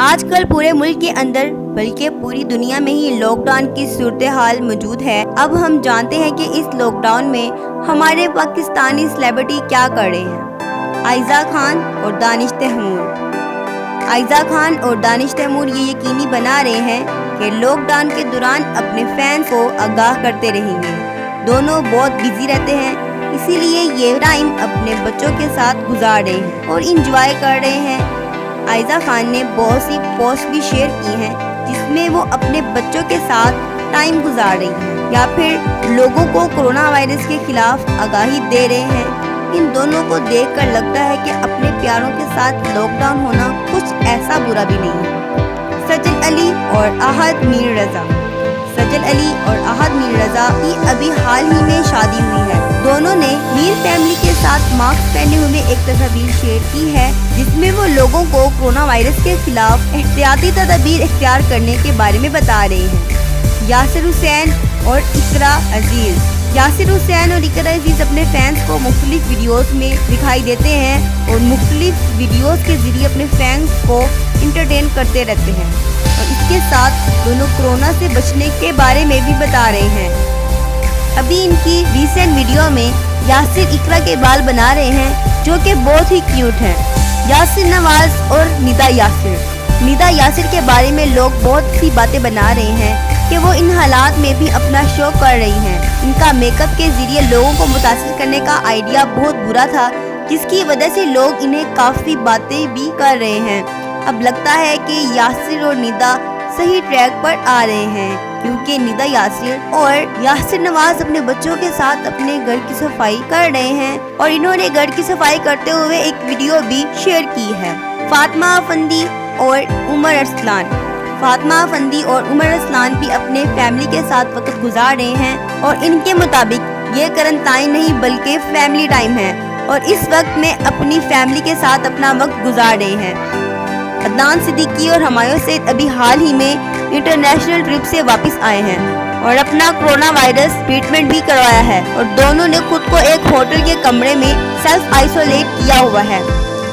آج کل پورے ملک کے اندر بلکہ پوری دنیا میں ہی لاک ڈاؤن کی صورتحال موجود ہے۔ اب ہم جانتے ہیں کہ اس لاک ڈاؤن میں ہمارے پاکستانی سیلیبریٹی کیا کر رہے ہیں۔ عائزہ خان اور دانش تیمور۔ عائزہ خان اور دانش تیمور یہ یقینی بنا رہے ہیں کہ لاک ڈاؤن کے دوران اپنے فینس کو آگاہ کرتے رہیں گے۔ دونوں بہت بزی رہتے ہیں، اسی لیے یہ ٹائم اپنے بچوں کے ساتھ گزار رہے ہیں اور انجوائے کر رہے ہیں۔ عائزہ خان نے بہت سی پوسٹ بھی شیئر کی ہیں جس میں وہ اپنے بچوں کے ساتھ ٹائم گزار رہی ہیں یا پھر لوگوں کو کورونا وائرس کے خلاف آگاہی دے رہے ہیں۔ ان دونوں کو دیکھ کر لگتا ہے کہ اپنے پیاروں کے ساتھ لاک ڈاؤن ہونا کچھ ایسا برا بھی نہیں ہے۔ سجل علی اور احد میر رضا۔ سجل علی اور احد میر رضا کی ابھی حال ہی میں شادی ہوئی ہے۔ دونوں نے میر فیملی کے ساتھ ماسک پہنے ہوئے ایک تصویر شیئر کی ہے جس میں وہ لوگوں کو کورونا وائرس کے خلاف احتیاطی تدابیر اختیار کرنے کے بارے میں بتا رہے ہیں۔ یاسر حسین اور اقرا عزیز۔ یاسر حسین اور اقرا عزیز اپنے فینس کو مختلف ویڈیوز میں دکھائی دیتے ہیں اور مختلف ویڈیوز کے ذریعے اپنے فینس کو انٹرٹین کرتے رہتے ہیں اور اس کے ساتھ دونوں کورونا سے بچنے کے بارے میں بھی بتا رہے ہیں۔ ابھی ان کی ریسنٹ ویڈیو میں یاسر اقرا کے بال بنا رہے ہیں جو کہ بہت ہی کیوٹ ہیں۔ یاسر نواز اور ندا یاسر۔ ندا یاسر کے بارے میں لوگ بہت سی باتیں بنا رہے ہیں کہ وہ ان حالات میں بھی اپنا شو کر رہی ہیں۔ ان کا میک اپ کے ذریعے لوگوں کو متاثر کرنے کا آئیڈیا بہت برا تھا جس کی وجہ سے لوگ انہیں کافی باتیں بھی کر رہے ہیں۔ اب لگتا ہے کہ یاسر اور ندا صحیح ٹریک پر آ رہے ہیں کیونکہ ندا یاسر اور یاسر نواز اپنے بچوں کے ساتھ اپنے گھر کی صفائی کر رہے ہیں اور انہوں نے گھر کی صفائی کرتے ہوئے ایک ویڈیو بھی شیئر کی ہے۔ فاطمہ افندی اور عمر ارسلان۔ فاطمہ افندی اور عمر ارسلان بھی اپنے فیملی کے ساتھ وقت گزار رہے ہیں اور ان کے مطابق یہ کرنٹائن نہیں بلکہ فیملی ٹائم ہے اور اس وقت میں اپنی فیملی کے ساتھ اپنا وقت گزار رہے ہیں۔ عدنان صدیقی اور ہمایوں سعید ابھی حال ہی میں انٹرنیشنل ٹرپ سے واپس آئے ہیں اور اپنا کورونا وائرس ٹریٹمنٹ بھی کروایا ہے اور دونوں نے خود کو ایک ہوٹل کے کمرے میں سیلف آئسولیٹ کیا ہوا ہے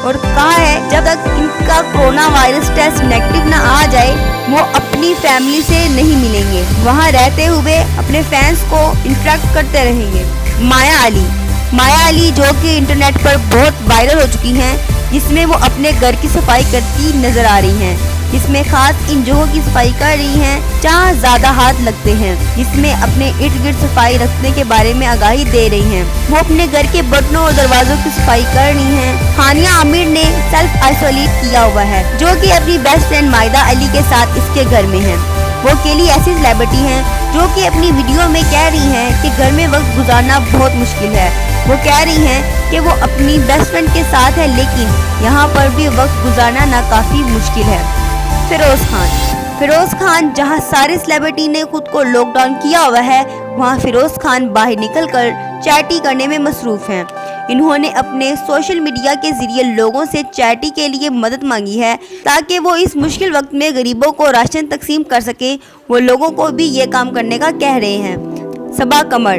اور کہا ہے جب تک ان کا کورونا وائرس ٹیسٹ نیگیٹو نہ آ جائے وہ اپنی فیملی سے نہیں ملیں گے، وہاں رہتے ہوئے اپنے فینس کو انٹریکٹ کرتے رہیں گے۔ مایا علی۔ مایا علی جو کہ انٹرنیٹ پر بہت وائرل ہو چکی ہیں جس میں وہ اپنے گھر کی صفائی کرتی نظر آ رہی ہیں، جس میں خاص ان جگہوں کی صفائی کر رہی ہیں جہاں زیادہ ہاتھ لگتے ہیں، جس میں اپنے ارد گرد صفائی رکھنے کے بارے میں آگاہی دے رہی ہیں۔ وہ اپنے گھر کے برتنوں اور دروازوں کی صفائی کر رہی ہیں۔ ہانیہ عامر نے سیلف آئسولیٹ کیا ہوا ہے جو کہ اپنی بیسٹ فرینڈ مائدہ علی کے ساتھ اس کے گھر میں ہیں۔ وہ اکیلی ایسی سیلیبریٹی ہیں جو کہ اپنی ویڈیو میں کہہ رہی ہیں کہ گھر میں وقت گزارنا بہت مشکل ہے۔ وہ کہہ رہی ہیں کہ وہ اپنی بیسٹ فرینڈ کے ساتھ ہے لیکن یہاں پر بھی وقت گزارنا ناکافی مشکل ہے۔ فیروز خان۔ فیروز خان جہاں سارے سیلیبریٹی نے خود کو لاک ڈاؤن کیا ہوا ہے وہاں فیروز خان باہر نکل کر چیریٹی کرنے میں مصروف ہیں۔ انہوں نے اپنے سوشل میڈیا کے ذریعے لوگوں سے چیریٹی کے لیے مدد مانگی ہے تاکہ وہ اس مشکل وقت میں غریبوں کو راشن تقسیم کر سکیں۔ وہ لوگوں کو بھی یہ کام کرنے کا کہہ رہے ہیں۔ صبا قمر۔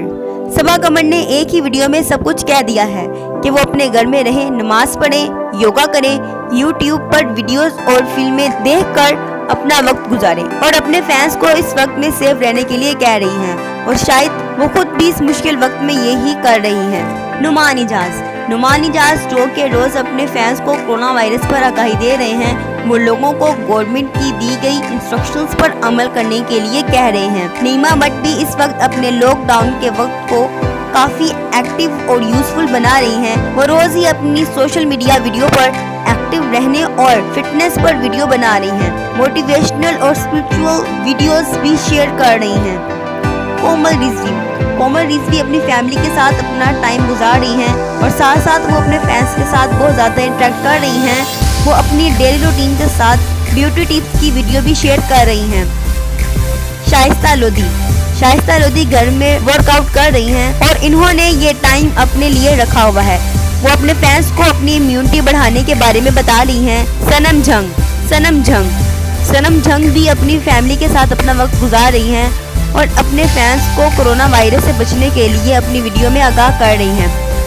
صبا قمر نے ایک ہی ویڈیو میں سب کچھ کہہ دیا ہے کہ وہ اپنے گھر میں رہیں، نماز پڑھیں، یوگا کریں، یوٹیوب پر ویڈیوز اور فلمیں دیکھ کر اپنا وقت گزاریں اور اپنے فینس کو اس وقت میں سیف رہنے کے لیے کہہ رہی ہیں اور شاید وہ خود بھی اس مشکل وقت میں یہی کر رہی ہیں۔ نعمان اجاز۔ نعمان اجاز جو کہ روز اپنے فینس کو کورونا وائرس پر آگاہی دے رہے ہیں وہ لوگوں کو گورنمنٹ کی دی گئی انسٹرکشنز پر عمل کرنے کے لیے کہہ رہے ہیں۔ نیما بٹ بھی اس وقت اپنے لاک ڈاؤن کے وقت کو کافی ایکٹیو اور یوزفل بنا رہی ہیں۔ وہ روز ہی اپنی سوشل میڈیا ویڈیو پر ایکٹیو رہنے اور فٹنس پر ویڈیو بنا رہی ہیں۔ موٹیویشنل اور اسپرچول ویڈیوز بھی شیئر کر رہی ہیں۔ کومل رضوی۔ کومل رضوی اپنی فیملی کے ساتھ اپنا ٹائم گزار رہی ہیں اور ساتھ ساتھ وہ اپنے فینس کے ساتھ بہت زیادہ انٹریکٹ کر رہی ہیں۔ وہ اپنی ڈیلی روٹین کے ساتھ بیوٹی ٹپس کی ویڈیو بھی شیئر کر رہی ہیں۔ شائستہ لودھی۔ شائستہ لودھی گھر میں ورک آؤٹ کر رہی ہیں اور انہوں نے یہ ٹائم اپنے لیے رکھا ہوا ہے۔ وہ اپنے فینس کو اپنی امیونٹی بڑھانے کے بارے میں بتا رہی ہیں۔ سنم جھنگ۔ سنم جھنگ۔ سنم جھنگ بھی اپنی فیملی کے ساتھ اپنا وقت گزار رہی ہیں اور اپنے فینس کو کورونا وائرس سے بچنے کے لیے اپنی ویڈیو میں آگاہ کر رہی ہیں۔